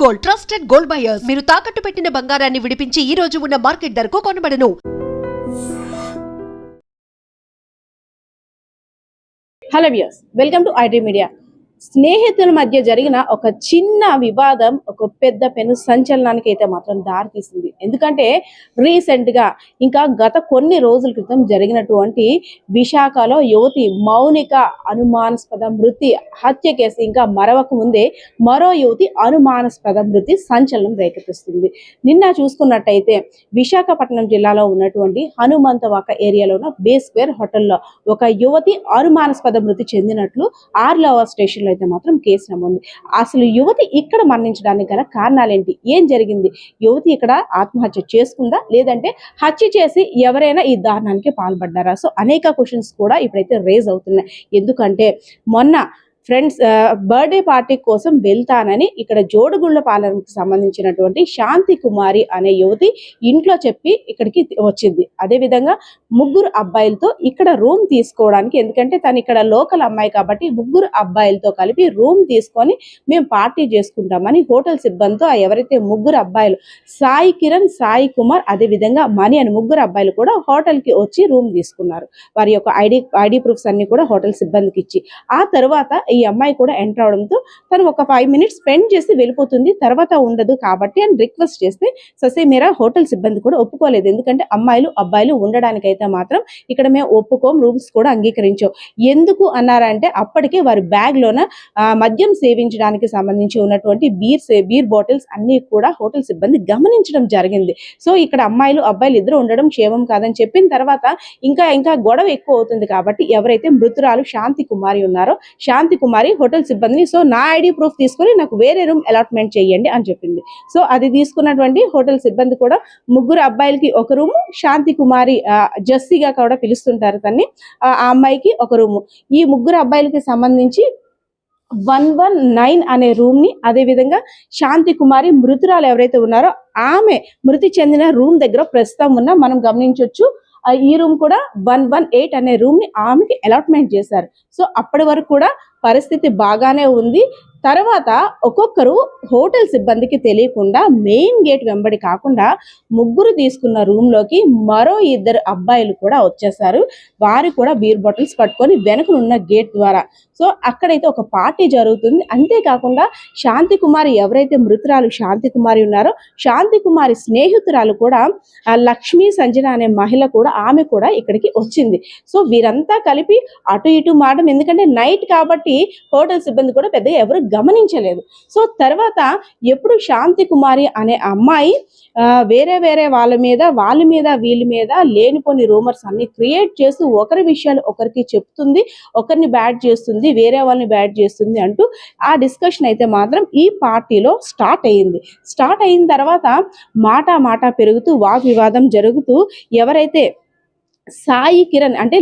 Gold, trusted gold buyers. మీరు తాకట్టు పెట్టిన బంగారాన్ని విడిపించి ఈ రోజు ఉన్న మార్కెట్ ధరకు కొనబడను. Hello viewers, welcome to IT media. స్నేహితుల మధ్య జరిగిన ఒక చిన్న వివాదం ఒక పెద్ద పెను సంచలనానికి అయితే మాత్రం దారితీసింది. ఎందుకంటే రీసెంట్ గా ఇంకా గత కొన్ని రోజుల క్రితం జరిగినటువంటి విశాఖలో యువతి మౌనిక అనుమానాస్పద మృతి హత్య కేసు ఇంకా మరవక ముందే మరో యువతి అనుమానాస్పద మృతి సంచలనం రేకెత్తిస్తుంది. నిన్న చూసుకున్నట్టయితే విశాఖపట్నం జిల్లాలో ఉన్నటువంటి హనుమంతవాక ఏరియాలో ఉన్న బేస్వేర్ హోటల్లో ఒక యువతి అనుమానాస్పద మృతి చెందినట్లు ఆర్లవర్ స్టేషన్ అయితే మాత్రం కేసు నమోదు. అసలు యువతి ఇక్కడ మరణించడానికి గల కారణాలేంటి, ఏం జరిగింది, యువతి ఇక్కడ ఆత్మహత్య చేసుకుందా లేదంటే హత్య చేసి ఎవరైనా ఈ దారుణానికి పాల్పడ్డారా? సో అనేక క్వశ్చన్స్ కూడా ఇప్పుడైతే రేజ్ అవుతున్నాయి. ఎందుకంటే మొన్న ఫ్రెండ్స్ బర్త్డే పార్టీ కోసం వెళ్తానని ఇక్కడ జోడుగుళ్ళపాలెంకి సంబంధించినటువంటి శాంతి కుమారి అనే యువతి ఇంట్లో చెప్పి ఇక్కడికి వచ్చింది. అదేవిధంగా ముగ్గురు అబ్బాయిలతో ఇక్కడ రూమ్ తీసుకోవడానికి, ఎందుకంటే తను ఇక్కడ లోకల్ అమ్మాయి కాబట్టి ముగ్గురు అబ్బాయిలతో కలిపి రూమ్ తీసుకొని మేము పార్టీ చేసుకుంటామని హోటల్ సిబ్బందితో ఎవరైతే ముగ్గురు అబ్బాయిలు సాయి కిరణ్, సాయి కుమార్, అదేవిధంగా మణి అని ముగ్గురు అబ్బాయిలు కూడా హోటల్కి వచ్చి రూమ్ తీసుకున్నారు. వారి యొక్క ఐడి ప్రూఫ్స్ అన్ని కూడా హోటల్ సిబ్బందికి ఇచ్చి ఆ తర్వాత ఈ అమ్మాయి కూడా ఎంటర్ అవడంతో తను ఒక 5 minutes స్పెండ్ చేసి వెళ్ళిపోతుంది, తర్వాత ఉండదు కాబట్టి అని రిక్వెస్ట్ చేస్తే ససేమేరా హోటల్ సిబ్బంది కూడా ఒప్పుకోలేదు. ఎందుకంటే అబ్బాయిలు ఉండడానికి అయితే మాత్రం ఇక్కడ మేము ఒప్పుకోం, రూమ్స్ కూడా అంగీకరించాం. ఎందుకు అన్నారంటే అప్పటికే వారి బ్యాగ్ లోన మద్యం సేవించడానికి సంబంధించి ఉన్నటువంటి బీర్ బాటిల్స్ అన్ని కూడా హోటల్ సిబ్బంది గమనించడం జరిగింది. సో ఇక్కడ అబ్బాయిలు ఇద్దరు ఉండడం క్షేమం కాదని చెప్పిన తర్వాత ఇంకా గొడవ ఎక్కువ అవుతుంది కాబట్టి ఎవరైతే మృతురాలు శాంతి కుమారి ఉన్నారో శాంతి కుమారి హోటల్ సిబ్బందిని సో నా ఐడి ప్రూఫ్ తీసుకొని నాకు వేరే రూమ్ అలాట్మెంట్ చేయండి అని చెప్పింది. సో అది తీసుకున్నటువంటి హోటల్ సిబ్బంది కూడా ముగ్గురు అబ్బాయిలకి ఒక రూము, శాంతి కుమారి జస్సీగా కూడా పిలుస్తుంటారు తన్ని, ఆ అమ్మాయికి ఒక రూము, ఈ ముగ్గురు అబ్బాయిలకి సంబంధించి 119 అనే రూమ్ ని, అదేవిధంగా శాంతి కుమారి మృతురాలు ఎవరైతే ఉన్నారో ఆమె మృతి చెందిన రూమ్ దగ్గర ప్రస్తుతం ఉన్న మనం గమనించవచ్చు ఈ రూమ్ కూడా 118 అనే రూమ్ ని ఆమెకి అలాట్మెంట్ చేశారు. సో అప్పటి వరకు కూడా పరిస్థితి బాగానే ఉంది. తర్వాత ఒక్కొక్కరు హోటల్ సిబ్బందికి తెలియకుండా మెయిన్ గేట్ వెంబడి కాకుండా ముగ్గురు తీసుకున్న రూమ్ లోకి మరో 2 అబ్బాయిలు కూడా వచ్చేసారు. వారు కూడా బీర్ బాటిల్స్ పట్టుకొని వెనకనున్న గేట్ ద్వారా. సో అక్కడైతే ఒక పార్టీ జరుగుతుంది. అంతేకాకుండా శాంతి కుమారి ఎవరైతే మృతురాలు శాంతి కుమారి ఉన్నారో శాంతి కుమారి స్నేహితురాలు కూడా లక్ష్మీ సంజన అనే మహిళ కూడా ఆమె కూడా ఇక్కడికి వచ్చింది. సో వీరంతా కలిపి అటు ఇటు మాటం, ఎందుకంటే నైట్ కాబట్టి హోటల్ సిబ్బంది కూడా పెద్దగా ఎవరు గమనించలేదు. సో తర్వాత ఎప్పుడు శాంతి కుమారి అనే అమ్మాయి వేరే వాళ్ళ మీద వీళ్ళ మీద లేనిపోని రూమర్స్ అన్ని క్రియేట్ చేస్తూ ఒకరి విషయాలు ఒకరికి చెప్తుంది, ఒకరిని బ్యాడ్ చేస్తుంది, వేరే వాళ్ళని బ్యాడ్ చేస్తుంది అంటూ ఆ డిస్కషన్ అయితే మాత్రం ఈ పార్టీలో స్టార్ట్ అయిన తర్వాత మాట పెరుగుతూ వాగ్వివాదం జరుగుతూ ఎవరైతే సాయి కిరణ్ అంటే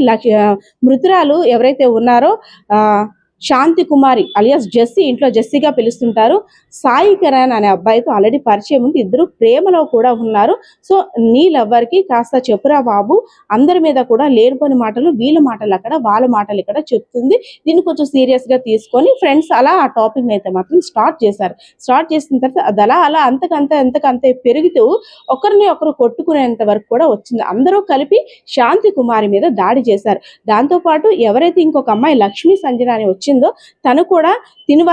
మృతురాలు ఎవరైతే ఉన్నారో శాంతి కుమారి అలియాస్ జెస్సీ, ఇంట్లో జెస్సీగా పిలుస్తుంటారు, సాయి కిరణ్ అనే అబ్బాయితో ఆల్రెడీ పరిచయం ఉంది, ఇద్దరు ప్రేమలో కూడా ఉన్నారు. సో నీళ్ళెవ్వరికి కాస్త చెప్పురా బాబు, అందరి మీద కూడా లేనిపోని మాటలు, వీళ్ళ మాటలు అక్కడ వాళ్ళ మాటలు ఇక్కడ చెప్తుంది, దీన్ని కొంచెం సీరియస్ గా తీసుకొని ఫ్రెండ్స్ అలా ఆ టాపిక్ అయితే మాత్రం స్టార్ట్ చేసిన తర్వాత అది అలా ఎంతకంతే పెరుగుతూ ఒకరిని ఒకరు కొట్టుకునేంత వరకు కూడా వచ్చింది. అందరూ కలిపి శాంతి కుమారి మీద దాడి చేశారు. దాంతో పాటు ఎవరైతే ఇంకొక అమ్మాయి లక్ష్మీ సంజన అని వచ్చిందో తను కూడా తిని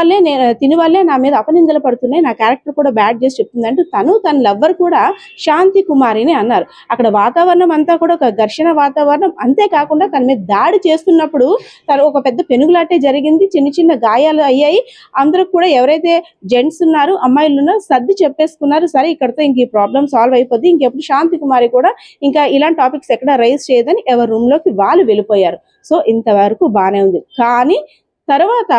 వల్లే నా మీద అపనిందలు పడుతున్నాయి, నా క్యారెక్టర్ కూడా బ్యాడ్ చేసి చెప్తుంది అంటూ తన లవ్వర్ కూడా శాంతి కుమారిని అన్నారు. అక్కడ వాతావరణం అంతా కూడా ఒక ఘర్షణ వాతావరణం. అంతేకాకుండా తన మీద దాడి చేస్తున్నప్పుడు తను ఒక పెద్ద పెనుగులాటే జరిగింది, చిన్న గాయాలు అయ్యాయి. అందరూ కూడా ఎవరైతే జెంట్స్ ఉన్నారు అమ్మాయిలు ఉన్నారు సర్ది చెప్పేసుకున్నారు, సరే ఇక్కడతో ఇంక ఈ ప్రాబ్లం సాల్వ్ అయిపోద్ది, ఇంకెప్పుడు శాంతి కుమారి కూడా ఇంకా ఇలాంటి టాపిక్స్ ఎక్కడ రైజ్ చేయదని ఎవరి రూమ్ లోకి వాళ్ళు వెళ్ళిపోయారు. సో ఇంతవరకు బాగానే ఉంది. కానీ తర్వాత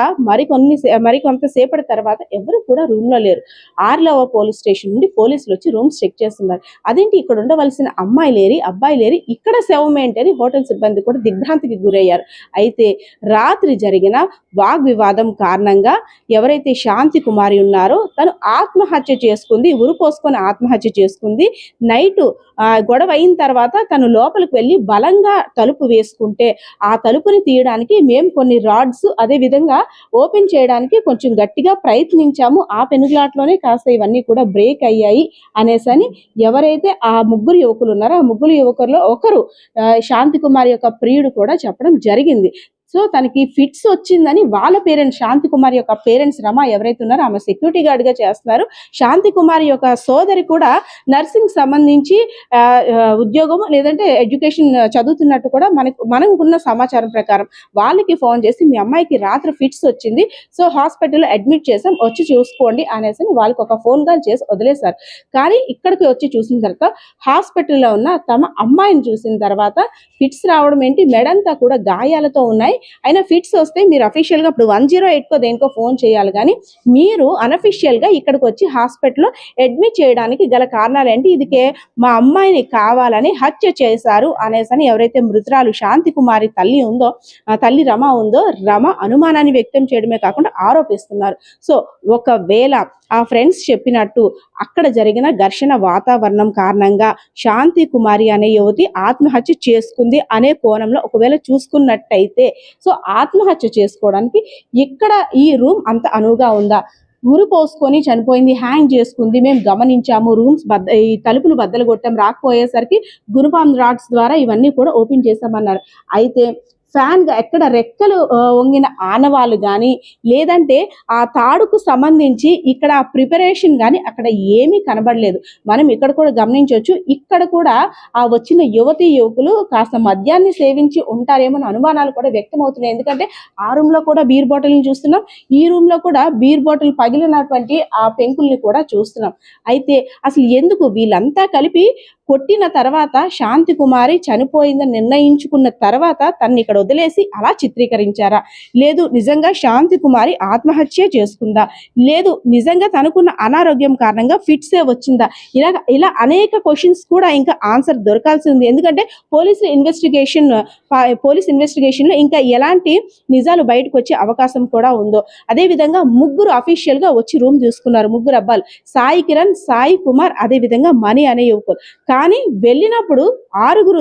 మరికొంతసేపటి తర్వాత ఎవరు కూడా రూమ్ లో లేరు. ఆర్లవర్ పోలీస్ స్టేషన్ నుండి పోలీసులు వచ్చి రూమ్స్ చెక్ చేస్తున్నారు. అదేంటి ఇక్కడ ఉండవలసిన అబ్బాయి లేరి ఇక్కడ శవం ఏంటని హోటల్ సిబ్బంది కూడా దిగ్భ్రాంతికి గురయ్యారు. అయితే రాత్రి జరిగిన వాగ్వివాదం కారణంగా ఎవరైతే శాంతి కుమారి ఉన్నారో తను ఆత్మహత్య చేసుకుంది, ఉరిపోసుకొని ఆత్మహత్య చేసుకుంది. నైట్ గొడవ అయిన తర్వాత తను లోపలికి వెళ్ళి బలంగా తలుపు వేసుకుంటే ఆ తలుపుని తీయడానికి మేము కొన్ని రాడ్స్ అదే విధంగా ఓపెన్ చేయడానికి కొంచెం గట్టిగా ప్రయత్నించాము. ఆ పెనుగులాట్లోనే కాస్త ఇవన్నీ కూడా బ్రేక్ అయ్యాయి అనేసని ఎవరైతే ఆ ముగ్గురు యువకులు ఉన్నారో ఆ ముగ్గురు యువకుల్లో ఒకరు శాంతి కుమార్ యొక్క ప్రియుడు కూడా చెప్పడం జరిగింది. సో తనకి ఫిట్స్ వచ్చిందని వాళ్ళ పేరెంట్స్, శాంతి కుమార్ యొక్క పేరెంట్స్ రమ ఎవరైతే ఉన్నారో ఆమె సెక్యూరిటీ గార్డ్ గా చేస్తున్నారు. శాంతి కుమార్ యొక్క సోదరి కూడా నర్సింగ్ సంబంధించి ఉద్యోగం లేదంటే ఎడ్యుకేషన్ చదువుతున్నట్టు కూడా మనకున్న సమాచారం ప్రకారం వాళ్ళకి ఫోన్ చేసి మీ అమ్మాయికి రాత్రి ఫిట్స్ వచ్చింది, సో హాస్పిటల్లో అడ్మిట్ చేసాం, వచ్చి చూసుకోండి అనేసి వాళ్ళకి ఒక ఫోన్ కాల్ చేసి వదిలేశారు. కానీ ఇక్కడికి వచ్చి చూసిన తర్వాత హాస్పిటల్లో ఉన్న తమ అమ్మాయిని చూసిన తర్వాత ఫిట్స్ రావడం ఏంటి, మెడంతా కూడా గాయాలతో ఉన్నాయి, అయినా ఫిట్స్ వస్తే మీరు అఫీషియల్గా ఇప్పుడు 108కో దేనికో ఫోన్ చేయాలి, కానీ మీరు అనఫిషియల్గా ఇక్కడికి వచ్చి హాస్పిటల్లో అడ్మిట్ చేయడానికి గల కారణాలు ఏంటి, ఇదికే మా అమ్మాయిని కావాలని హత్య చేశారు అనేసని ఎవరైతే మృతురాలు శాంతి కుమారి తల్లి రమ ఉందో రమ అనుమానాన్ని వ్యక్తం చేయడమే కాకుండా ఆరోపిస్తున్నారు. సో ఒకవేళ ఆ ఫ్రెండ్స్ చెప్పినట్టు అక్కడ జరిగిన ఘర్షణ వాతావరణం కారణంగా శాంతి కుమారి అనే యువతి ఆత్మహత్య చేసుకుంది అనే కోణంలో ఒకవేళ చూసుకున్నట్టయితే, సో ఆత్మహత్య చేసుకోవడానికి ఇక్కడ ఈ రూమ్ అంత అనువుగా ఉందా, ఉరి పోసుకొని చనిపోయింది, హ్యాంగ్ చేసుకుంది, మేము గమనించాము, ఈ తలుపులు బద్దలు కొట్టాం, రాకపోయేసరికి గురుపాం రాడ్స్ ద్వారా ఇవన్నీ కూడా ఓపెన్ చేశామన్నారు. అయితే ఫ్యాన్ ఎక్కడ రెక్కలు వంగిన ఆనవాళ్ళు కానీ లేదంటే ఆ తాడుకు సంబంధించి ఇక్కడ ప్రిపరేషన్ కానీ అక్కడ ఏమీ కనబడలేదు. మనం ఇక్కడ కూడా గమనించవచ్చు, ఇక్కడ కూడా ఆ వచ్చిన యువకులు కాస్త మద్యాన్ని సేవించి ఉంటారేమో అనుమానాలు కూడా వ్యక్తమవుతున్నాయి. ఎందుకంటే ఆ రూమ్ లో కూడా బీర్ బాటిల్ని చూస్తున్నాం, ఈ రూమ్ లో కూడా బీర్ బాటిల్ పగిలినటువంటి ఆ పెంకుల్ని కూడా చూస్తున్నాం. అయితే అసలు ఎందుకు వీళ్ళంతా కలిపి కొట్టిన తర్వాత శాంతి కుమారి చనిపోయిందని నిర్ణయించుకున్న తర్వాత తన్ని ఇక్కడ వదిలేసి అలా చిత్రీకరించారా, లేదు నిజంగా శాంతి కుమారి ఆత్మహత్య చేసుకుందా, లేదు నిజంగా తనకున్న అనారోగ్యం కారణంగా ఫిట్సే వచ్చిందా, ఇలా అనేక క్వశ్చన్స్ కూడా ఇంకా ఆన్సర్ దొరకాల్సి ఉంది. ఎందుకంటే పోలీస్ ఇన్వెస్టిగేషన్ లో ఇంకా ఎలాంటి నిజాలు బయటకు వచ్చే అవకాశం కూడా ఉందో. అదే విధంగా ముగ్గురు అఫీషియల్ గా వచ్చి రూమ్ తీసుకున్నారు, ముగ్గురు అబ్బాయిలు, సాయి కిరణ్, సాయి కుమార్, అదే విధంగా మణి అనే యువకులు. కానీ వెళ్ళినప్పుడు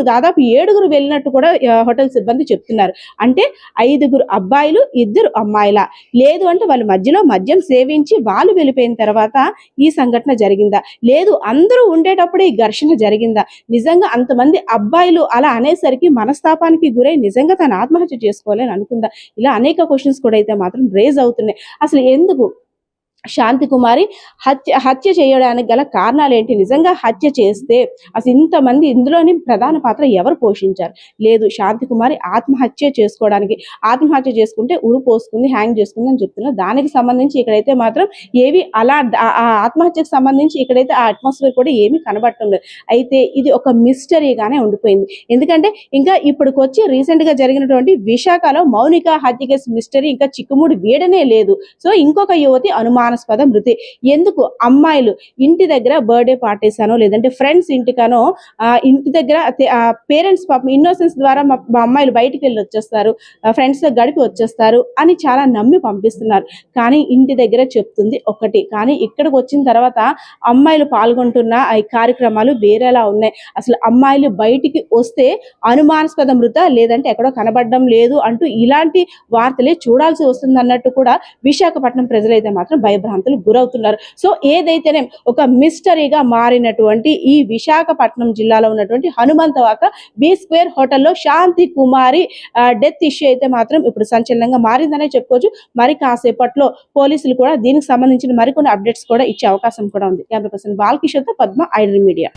దాదాపు 7 వెళ్ళినట్టు కూడా హోటల్ సిబ్బంది చెప్తున్నారు. అంటే 5 అబ్బాయిలు 2 అమ్మాయిల, లేదు అంటే వాళ్ళ మధ్యలో మద్యం సేవించి వాళ్ళు వెళ్ళిపోయిన తర్వాత ఈ సంఘటన జరిగిందా, లేదు అందరూ ఉండేటప్పుడే ఈ ఘర్షణ జరిగిందా, నిజంగా అంతమంది అబ్బాయిలు అలా అనేసరికి మనస్తాపానికి గురై నిజంగా తను ఆత్మహత్య చేసుకోవాలని అనుకుందా, ఇలా అనేక క్వశ్చన్స్ కూడా అయితే మాత్రం రేజ్ అవుతున్నాయి. అసలు ఎందుకు శాంతి కుమారి హత్య చేయడానికి గల కారణాలు ఏంటి, నిజంగా హత్య చేస్తే అసలు ఇంతమంది ఇందులోని ప్రధాన పాత్ర ఎవరు పోషించారు, లేదు శాంతి కుమారి ఆత్మహత్య చేసుకుంటే ఉరి పోసుకుంది, హ్యాంగ్ చేసుకుంది అని చెప్తున్నారు. దానికి సంబంధించి ఇక్కడైతే మాత్రం ఏవి అలా ఆ ఆత్మహత్యకు సంబంధించి ఇక్కడైతే ఆ అట్మాస్ఫియర్ కూడా ఏమీ కనబడటం లేదు. అయితే ఇది ఒక మిస్టరీగానే ఉండిపోయింది. ఎందుకంటే ఇంకా ఇప్పటికి వచ్చి రీసెంట్ గా జరిగినటువంటి విశాఖలో మౌనిక హత్య కేసు మిస్టరీ ఇంకా చిక్కుముడి వీడనే లేదు. సో ఇంకొక యువతి అనుమానాస్పద మృతి. ఎందుకు అమ్మాయిలు ఇంటి దగ్గర బర్త్డే పార్టీస్ అనో లేదంటే ఫ్రెండ్స్ ఇంటికనో ఇంటి దగ్గర పేరెంట్స్ పాపం ఇన్నోసెన్స్ ద్వారా మా అమ్మాయిలు బయటికి వెళ్ళి వచ్చేస్తారు, ఫ్రెండ్స్ తో గడిపి వచ్చేస్తారు అని చాలా నమ్మి పంపిస్తున్నారు. కానీ ఇంటి దగ్గర చెప్తుంది ఒకటి, కానీ ఇక్కడికి వచ్చిన తర్వాత అమ్మాయిలు పాల్గొంటున్న ఈ కార్యక్రమాలు వేరేలా ఉన్నాయి. అసలు అమ్మాయిలు బయటికి వస్తే అనుమానాస్పద మృత లేదంటే ఎక్కడో కనబడడం లేదు అంటూ ఇలాంటి వార్తలే చూడాల్సి వస్తుంది అన్నట్టు కూడా విశాఖపట్నం ప్రజలైతే మాత్రం భయభ్రాంతులు గురవుతున్నారు. సో ఏదైతేనే ఒక మిస్టరీగా మారినటువంటి ఈ విశాఖపట్నం జిల్లాలో ఉన్నటువంటి హనుమంతవాక B² హోటల్లో శాంతి కుమారి డెత్ ఇష్యూ అయితే మాత్రం ఇప్పుడు సంచలనంగా మారిందనే చెప్పుకోవచ్చు. మరి కాసేపట్లో పోలీసులు కూడా దీనికి సంబంధించిన మరికొన్ని అప్డేట్స్ కూడా ఇచ్చే అవకాశం కూడా ఉంది. కెమెరా పర్సన్ బాలకిషోర్తో పద్మ, ఐడ్రీమ్ మీడియా.